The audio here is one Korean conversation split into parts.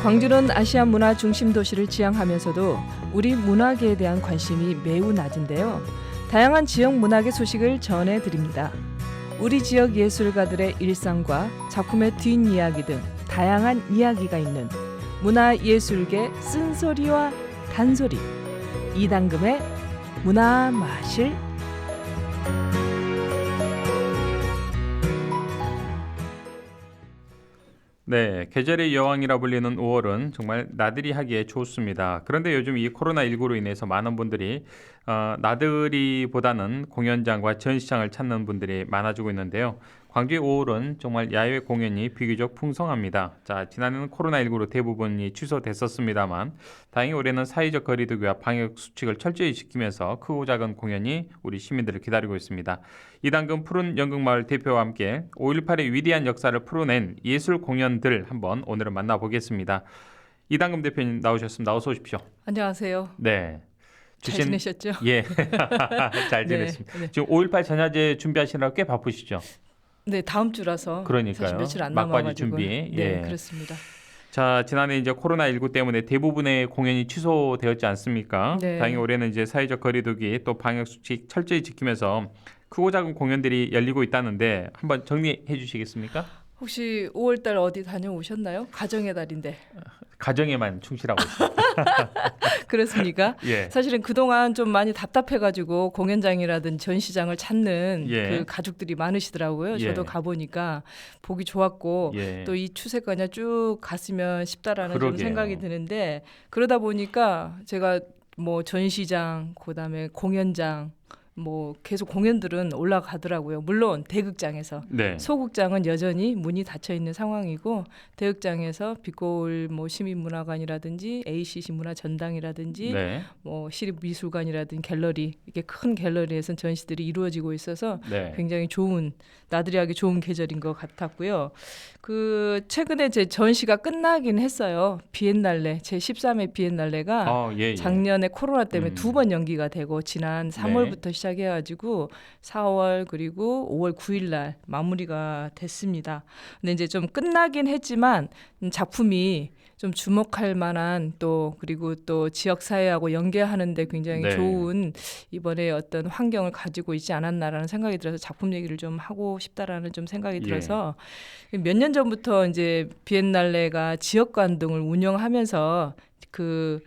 광주는 아시아 문화 중심 도시를 지향하면서도 우리 문화계에 대한 관심이 매우 낮은데요. 다양한 지역 문학의 소식을 전해드립니다. 우리 지역 예술가들의 일상과 작품의 뒷이야기 등 다양한 이야기가 있는 문화예술계 쓴소리와 단소리, 이당금의 문화마실. 네, 계절의 여왕이라 불리는 5월은 정말 나들이 하기에 좋습니다. 그런데 요즘 이 코로나19로 인해서 많은 분들이 나들이보다는 공연장과 전시장을 찾는 분들이 많아지고 있는데요. 광주의 5월은 정말 야외 공연이 비교적 풍성합니다. 자, 지난해는 코로나19로 대부분이 취소됐었습니다만 다행히 올해는 사회적 거리두기와 방역 수칙을 철저히 지키면서 크고 작은 공연이 우리 시민들을 기다리고 있습니다. 이당금 푸른 연극마을 대표와 함께 5.18의 위대한 역사를 풀어낸 예술 공연들 한번 오늘은 만나보겠습니다. 이당금 대표님 나오셨습니다. 어서 오십시오. 안녕하세요. 네. 잘 지내셨죠? 예, 잘 지냈습니다. 네. 지금 5.18 전야제 준비하시느라 꽤 바쁘시죠? 네, 다음 주라서 그러니까요. 사실 며칠 안 막바지 남아가지고. 준비. 네, 예. 그렇습니다. 자, 지난해 이제 코로나19 때문에 대부분의 공연이 취소되었지 않습니까? 네. 다행히 올해는 이제 사회적 거리두기 또 방역 수칙 철저히 지키면서 크고 작은 공연들이 열리고 있다는데 한번 정리해 주시겠습니까? 혹시 5월달 어디 다녀오셨나요? 가정의 달인데. 가정에만 충실하고 있습니다. 그렇습니까? 예. 사실은 그동안 좀 많이 답답해가지고 공연장이라든 전시장을 찾는 예. 그 가족들이 많으시더라고요. 예. 저도 가보니까 보기 좋았고 예. 또 이 추세가 그냥 쭉 갔으면 싶다라는 좀 그러게요. 생각이 드는데 그러다 보니까 제가 뭐 전시장, 그다음에 공연장 뭐 계속 공연들은 올라가더라고요. 물론 대극장에서. 네. 소극장은 여전히 문이 닫혀 있는 상황이고 대극장에서 빛고울 뭐 시민문화관이라든지 ACC 문화전당이라든지 네. 뭐 시립미술관이라든지 갤러리 이렇게 큰 갤러리에서는 전시들이 이루어지고 있어서 네. 굉장히 좋은 나들이하기 좋은 계절인 것 같았고요. 그 최근에 제 전시가 끝나긴 했어요. 비엔날레 제 13회 비엔날레가 예. 작년에 코로나 때문에 음. 2번 연기가 되고 지난 3월부터 시작해가지고 4월 그리고 5월 9일 날 마무리가 됐습니다. 근데 이제 좀 끝나긴 했지만 작품이 좀 주목할 만한 또 그리고 또 지역 사회하고 연계하는데 굉장히 네. 좋은 이번에 어떤 환경을 가지고 있지 않았나라는 생각이 들어서 작품 얘기를 좀 하고 싶다라는 좀 생각이 들어서 몇 년 전부터 이제 비엔날레가 지역관 등을 운영하면서 그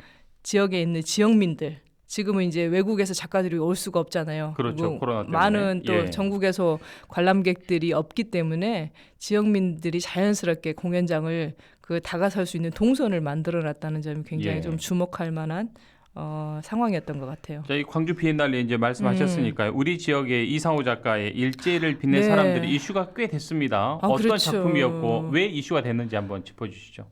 지역에 있는 지역민들 지금은 이제 외국에서 작가들이 올 수가 없잖아요. 그렇죠. 코로나 때문에. 많은 또 전국에서 관람객들이 없기 때문에 지역민들이 자연스럽게 공연장을 그 다가설 수 있는 동선을 만들어놨다는 점이 굉장히 좀 주목할 만한 상황이었던 것 같아요. 자, 이 광주 비엔날레 이제 말씀하셨으니까요. 우리 지역의 이상호 작가의 일제를 빛낸 네. 사람들이 이슈가 꽤 됐습니다. 어떤 그렇죠. 작품이었고 왜 이슈가 됐는지 한번 짚어주시죠.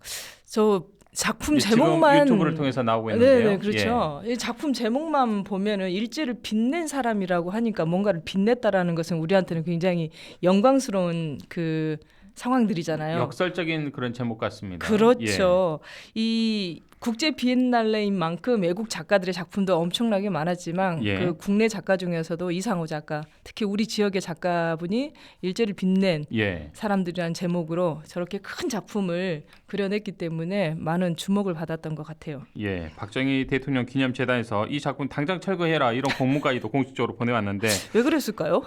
저 작품 예, 제목만 지금 유튜브를 통해서 나오고 있는데요. 네, 그렇죠. 이 작품 제목만 보면은 일제를 빛낸 사람이라고 하니까 뭔가를 빛냈다라는 것은 우리한테는 굉장히 영광스러운 그 상황들이잖아요. 역설적인 그런 제목 같습니다. 그렇죠. 이 국제 비엔날레인 만큼 외국 작가들의 작품도 엄청나게 많았지만 그 국내 작가 중에서도 이상호 작가, 특히 우리 지역의 작가분이 일제를 빛낸 사람들이라는 제목으로 저렇게 큰 작품을 그려냈기 때문에 많은 주목을 받았던 것 같아요. 예, 박정희 대통령 기념재단에서 이 작품 당장 철거해라 이런 공문까지도 공식적으로 보내왔는데 왜 그랬을까요?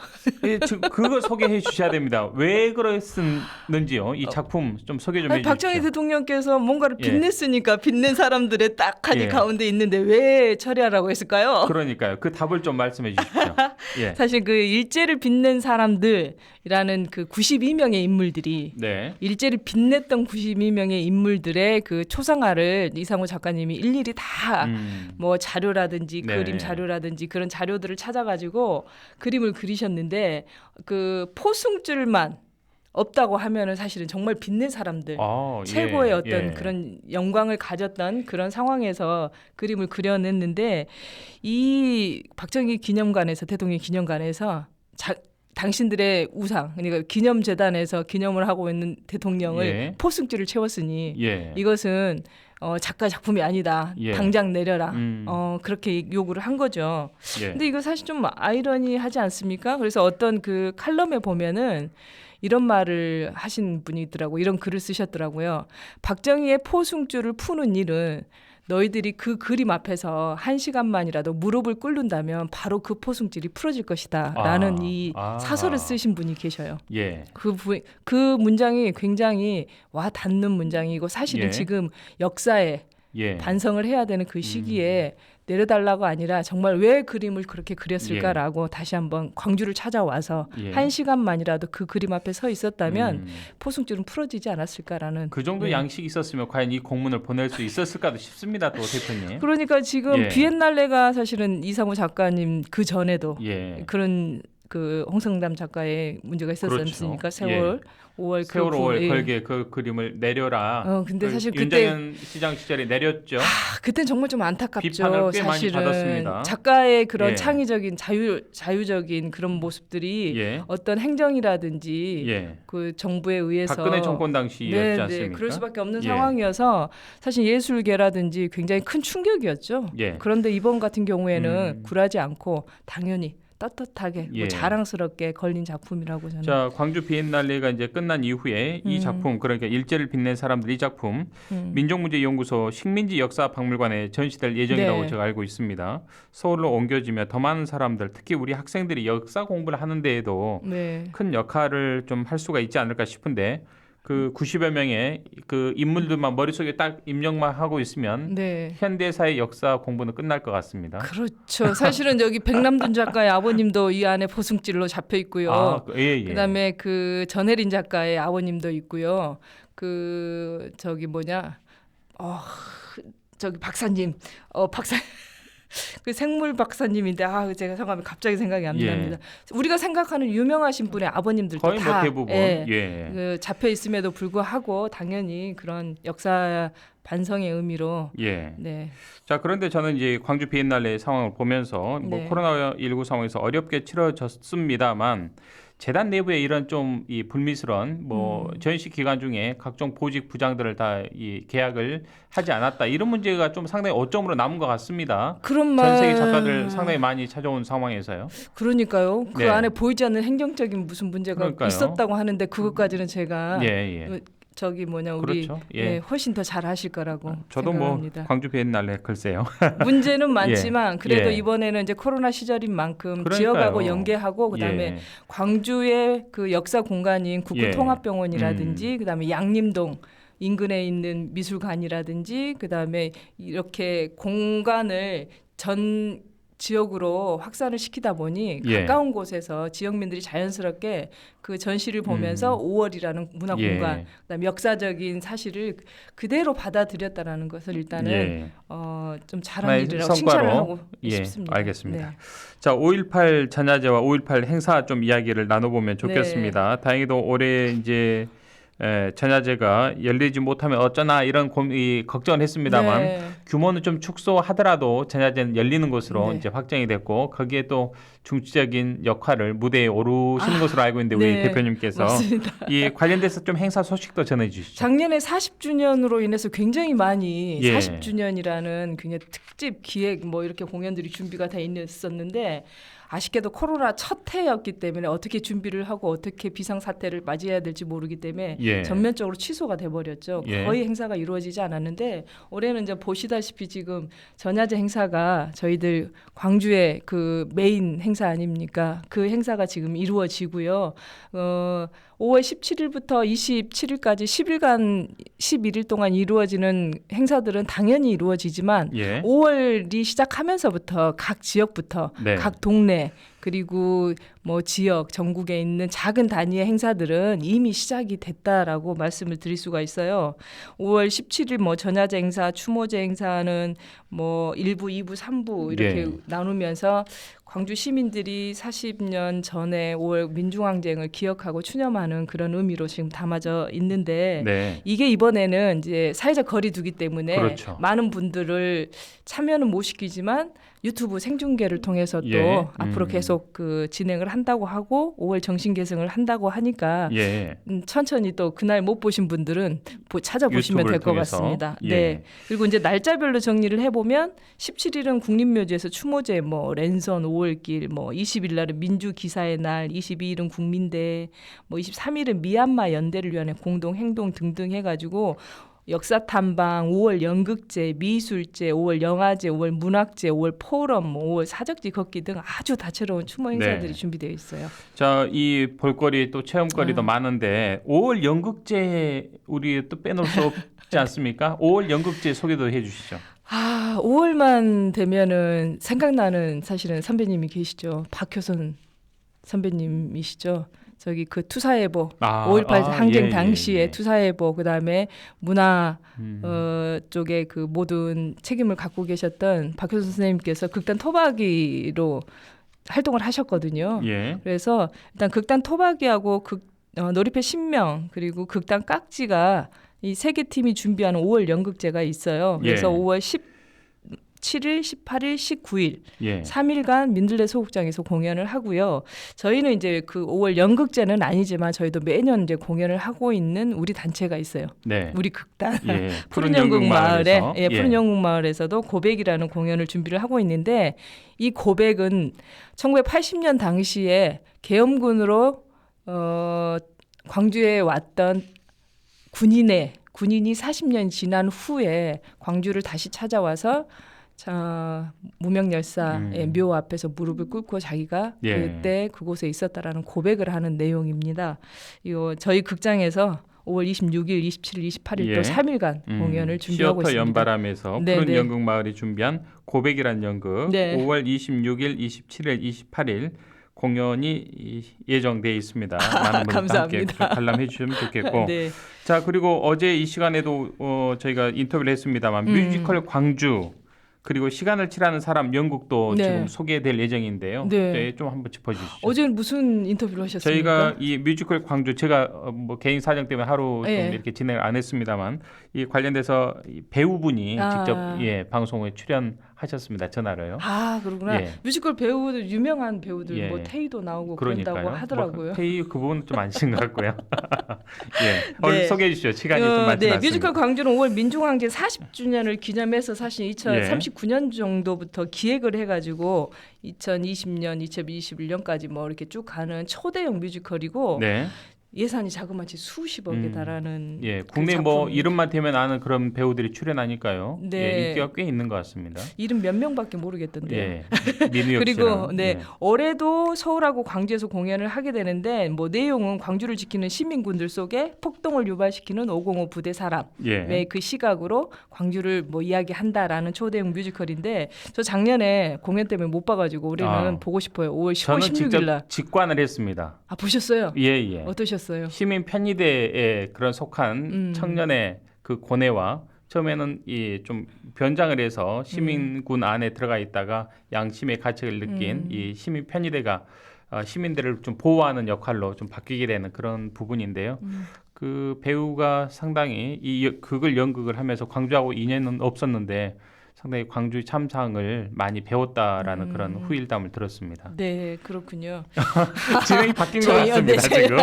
그걸 소개해 주셔야 됩니다. 왜 그랬는지요? 이 작품 좀 소개 좀 해주십시오. 박정희 대통령께서 뭔가를 빛냈으니까 빛낸 사람들의 딱하니 가운데 있는데 왜 처리하라고 했을까요? 그러니까요. 그 답을 좀 말씀해 주십시오. 사실 그 일제를 빛낸 사람들이라는 그 92명의 인물들이 일제를 빛냈던 92명의 인물들의 그 초상화를 이상호 작가님이 일일이 다 뭐 자료라든지 그림 자료라든지 그런 자료들을 찾아가지고 그림을 그리셨는데 그 포승줄만 없다고 하면은 사실은 정말 빛낸 사람들 최고의 어떤 그런 영광을 가졌던 그런 상황에서 그림을 그려냈는데 이 박정희 기념관에서 대통령 기념관에서 당신들의 우상 그러니까 기념재단에서 기념을 하고 있는 대통령을 포승줄을 채웠으니 이것은 작가 작품이 아니다. 당장 내려라. 그렇게 요구를 한 거죠. 근데 이거 사실 좀 아이러니하지 않습니까? 그래서 어떤 그 칼럼에 보면은 이런 말을 하신 분이 있더라고. 이런 글을 쓰셨더라고요. 박정희의 포승줄을 푸는 일은 너희들이 그 그림 앞에서 1시간만이라도 무릎을 꿇는다면 바로 그 포승줄이 풀어질 것이다. 라는 이 사설을 쓰신 분이 계셔요. 예. 그 문장이 굉장히 와 닿는 문장이고 사실은 예. 지금 역사에 예. 반성을 해야 되는 그 시기에 내려달라고 아니라 정말 왜 그림을 그렇게 그렸을까라고 다시 한번 광주를 찾아와서 1시간만이라도 그 그림 앞에 서 있었다면 포승줄은 풀어지지 않았을까라는 그 정도 양식이 있었으면 과연 이 공문을 보낼 수 있었을까도 싶습니다. 또 대표님. 그러니까 지금 비엔날레가 사실은 이상우 작가님 그 전에도 그런 그 홍성담 작가의 문제가 있었지 않습니까? 세월 5월 세월 5월 걸게 그 그림을 내려라. 근데 사실 윤장현 시장 시절에 내렸죠. 그땐 정말 좀 안타깝죠. 비판을 꽤 사실은 많이 받았습니다. 작가의 그런 창의적인 자유적인 그런 모습들이 어떤 행정이라든지 그 정부에 의해서 박근혜 정권 당시였지 않습니까? 그럴 수밖에 없는 상황이어서 사실 예술계라든지 굉장히 큰 충격이었죠. 그런데 이번 같은 경우에는 굴하지 않고 당연히 떳떳하게 뭐 자랑스럽게 걸린 작품이라고 저는. 자, 광주 비엔날레가 이제 끝난 이후에 이 작품 그러니까 일제를 빛낸 사람들 이 작품 민족문제연구소 식민지 역사박물관에 전시될 예정이라고 제가 알고 있습니다. 서울로 옮겨지며 더 많은 사람들 특히 우리 학생들이 역사 공부를 하는 데에도 큰 역할을 좀 할 수가 있지 않을까 싶은데 그 90여 명의 그 인물들만 머릿속에 딱 입력만 하고 있으면 현대사의 역사 공부는 끝날 것 같습니다. 그렇죠. 사실은 여기 백남준 작가의 아버님도 이 안에 포승줄로 잡혀 있고요. 그다음에 그 전혜린 작가의 아버님도 있고요. 그 저기 저기 박사님, 그 생물 박사님인데 제가 잠깐만 갑자기 생각이 안 납니다. 우리가 생각하는 유명하신 분의 아버님들도 거의 다 대부분 그 잡혀 있음에도 불구하고 당연히 그런 역사 반성의 의미로 자, 그런데 저는 이제 광주 비엔날레 상황을 보면서 뭐 코로나19 상황에서 어렵게 치러졌습니다만 재단 내부에 이런 좀 이 불미스러운 뭐 전시 기간 중에 각종 보직 부장들을 다 이 계약을 하지 않았다 이런 문제가 좀 상당히 오점으로 남은 것 같습니다. 그런 전 세계 작가들 상당히 많이 찾아온 상황에서요. 그러니까요. 그 안에 보이지 않는 행정적인 무슨 문제가 있었다고 하는데 그것까지는 제가 저기 우리 훨씬 더 잘하실 거라고 저도 생각합니다. 뭐 광주 비엔날레 글쎄요. 문제는 많지만 그래도 이번에는 이제 코로나 시절인 만큼 지역하고 연계하고 그다음에 광주의 그 역사 공간인 국군통합병원이라든지 그다음에 양림동 인근에 있는 미술관이라든지 그다음에 이렇게 공간을 전 지역으로 확산을 시키다 보니 가까운 곳에서 지역민들이 자연스럽게 그 전시를 보면서 5월이라는 문화 공간, 그다음에 역사적인 사실을 그대로 받아들였다라는 것을 일단은 좀 잘한 일이라고 칭찬을 하고 싶습니다. 알겠습니다. 자, 5.18 전야제와 5.18 행사 좀 이야기를 나눠보면 좋겠습니다. 다행히도 올해 이제 전야제가 열리지 못하면 어쩌나 이런 걱정을 했습니다만 규모는 좀 축소하더라도 전야제는 열리는 것으로 이제 확정이 됐고 거기에 또 중추적인 역할을 무대에 오르시는 것으로 알고 있는데 우리 대표님께서 이 관련돼서 좀 행사 소식도 전해주시죠. 작년에 40주년으로 인해서 굉장히 많이 40주년이라는 굉장히 특집 기획 뭐 이렇게 공연들이 준비가 돼 있었는데 아쉽게도 코로나 첫 해였기 때문에 어떻게 준비를 하고 어떻게 비상사태를 맞이해야 될지 모르기 때문에 전면적으로 취소가 돼버렸죠. 거의 행사가 이루어지지 않았는데 올해는 이제 보시다시피 지금 전야제 행사가 저희들 광주의 그 메인 행사 아닙니까? 그 행사가 지금 이루어지고요. 5월 17일부터 27일까지 10일간 11일 동안 이루어지는 행사들은 당연히 이루어지지만 5월이 시작하면서부터 각 지역부터 각 동네 그리고 뭐 지역 전국에 있는 작은 단위의 행사들은 이미 시작이 됐다라고 말씀을 드릴 수가 있어요. 5월 17일 뭐 전야제 행사, 추모제 행사는 뭐 1부, 2부, 3부 이렇게 나누면서 광주 시민들이 40년 전에 5월 민중항쟁을 기억하고 추념하는 그런 의미로 지금 담아져 있는데 이게 이번에는 이제 사회적 거리 두기 때문에 많은 분들을 참여는 못 시키지만 유튜브 생중계를 통해서 또 예. 앞으로 계속 그 진행을 한다고 하고 5월 정신 개성을 한다고 하니까 예. 천천히 또 그날 못 보신 분들은 찾아보시면 될 것 같습니다. 예. 네. 그리고 이제 날짜별로 정리를 해보면 17일은 국립묘지에서 추모제, 뭐 랜선 5월길, 뭐 20일 날은 민주기사의 날, 22일은 국민대, 뭐 23일은 미얀마 연대를 위한 공동행동 등등 해가지고 역사탐방, 5월 연극제, 미술제, 5월 영화제, 5월 문학제, 5월 포럼, 5월 사적지 걷기 등 아주 다채로운 추모 행사들이 네. 준비되어 있어요. 자, 이 볼거리 또 체험거리도 많은데 5월 연극제 우리 또 빼놓을 수 없지 않습니까? 5월 연극제 소개도 해주시죠. 5월만 되면은 생각나는 사실은 선배님이 계시죠. 박효선 선배님이시죠. 저기 그 투사예보 5.18 항쟁 당시에 투사예보 그다음에 문화 쪽에 그 모든 책임을 갖고 계셨던 박효선 선생님께서 극단 토박이로 활동을 하셨거든요. 예. 그래서 일단 극단 토박이하고 놀이패 신명 그리고 극단 깍지가 이 세 개 팀이 준비하는 5월 연극제가 있어요. 그래서 5월 17일, 18일, 19일 3일간 민들레 소극장에서 공연을 하고요. 저희는 이제 그 5월 연극제는 아니지만 저희도 매년 이제 공연을 하고 있는 우리 단체가 있어요. 네. 우리 극단 푸른 연극 마을에 푸른 예. 연극 마을에서도 고백이라는 공연을 준비를 하고 있는데 이 고백은 1980년 당시에 계엄군으로 광주에 왔던 군인이 40년 지난 후에 광주를 다시 찾아와서 무명열사의 묘 앞에서 무릎을 꿇고 자기가 그때 그곳에 있었다라는 고백을 하는 내용입니다. 이거 저희 극장에서 5월 26일, 27일, 28일 또 3일간 공연을 준비하고 시어터 있습니다. 연바람에서 푸른 연극 마을이 준비한 고백이란 연극 5월 26일, 27일, 28일 공연이 예정돼 있습니다. 많은 분들 함께 관람해 주시면 좋겠고. 자, 그리고 어제 이 시간에도 저희가 인터뷰를 했습니다만 뮤지컬 광주 그리고 시간을 칠하는 사람 연극도 지금 소개될 예정인데요. 네, 좀 한번 짚어주시죠. 어제는 무슨 인터뷰를 하셨습니까? 저희가 이 뮤지컬 광주 제가 뭐 개인 사정 때문에 하루 좀 이렇게 진행을 안 했습니다만 이 관련돼서 이 배우분이 직접 방송에 출연하셨습니다. 전화로요. 그렇구나. 뮤지컬 배우들 유명한 배우들 뭐 테이도 나오고 그런다고 하더라고요. 뭐 테이 그 부분은 좀 아니신 것 같고요. 얼른 소개해 주시죠. 시간이 좀 많지 않습니다. 뮤지컬 광주는 5월 민중항쟁 40주년을 기념해서 사실 2039년 정도부터 기획을 해가지고 2020년, 2021년까지 뭐 이렇게 쭉 가는 초대형 뮤지컬이고 예산이 자그마치 수십억에 달하는 국내 뭐 이름만 대면 아는 그런 배우들이 출연하니까요. 인기가 꽤 있는 것 같습니다. 이름 몇 명밖에 모르겠던데요. 민우역 그리고 올해도 서울하고 광주에서 공연을 하게 되는데 뭐 내용은 광주를 지키는 시민군들 속에 폭동을 유발시키는 505 부대 사람의 그 시각으로 광주를 뭐 이야기한다라는 초대형 뮤지컬인데 저 작년에 공연 때문에 못 봐가지고 올해는 보고 싶어요. 5월 15, 저는 16일 날. 직접 직관을 했습니다. 보셨어요? 예. 어떠셨어요? 시민 편의대에 그런 속한 청년의 그 고뇌와 처음에는 이 좀 변장을 해서 시민군 안에 들어가 있다가 양심의 가책을 느낀 이 시민 편의대가 시민들을 좀 보호하는 역할로 좀 바뀌게 되는 그런 부분인데요. 그 배우가 상당히 이 극을 연극을 하면서 광주하고 인연은 없었는데 상당히 광주 참상을 많이 배웠다라는 그런 후일담을 들었습니다. 네, 그렇군요. 진행이 바뀐 것 같습니다, 지금.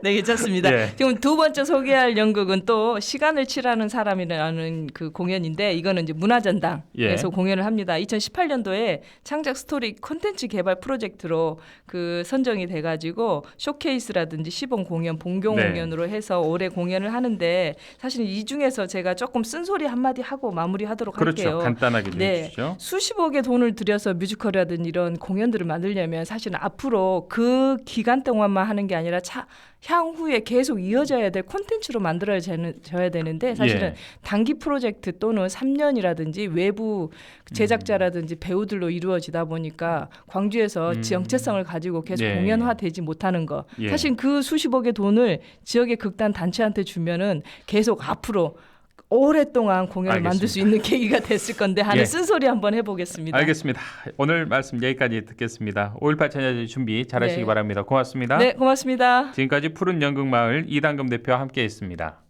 네, 괜찮습니다. 지금 두 번째 소개할 연극은 또 시간을 칠하는 사람이라는 그 공연인데 이거는 이제 문화전당에서 공연을 합니다. 2018년도에 창작 스토리 콘텐츠 개발 프로젝트로 그 선정이 돼가지고 쇼케이스라든지 시범 공연, 본경 공연으로 해서 올해 공연을 하는데 사실 이 중에서 제가 조금 쓴소리 한마디 하고 마무리하도록 할게요. 간단하게 좀 해주시죠. 수십억의 돈을 들여서 뮤지컬이라든지 이런 공연들을 만들려면 사실은 앞으로 그 기간 동안만 하는 게 아니라 향후에 계속 이어져야 될 콘텐츠로 만들어져야 되는데 사실은 단기 프로젝트 또는 3년이라든지 외부 제작자라든지 배우들로 이루어지다 보니까 광주에서 정체성을 가지고 계속 공연화되지 못하는 거. 사실 그 수십억의 돈을 지역의 극단 단체한테 주면은 계속 앞으로 오랫동안 공연을 만들 수 있는 계기가 됐을 건데 하는 쓴소리 한번 해보겠습니다. 알겠습니다. 오늘 말씀 여기까지 듣겠습니다. 5.18 전야제 준비 잘하시기 바랍니다. 고맙습니다. 네, 고맙습니다. 지금까지 푸른 연극마을 이단금 대표와 함께했습니다.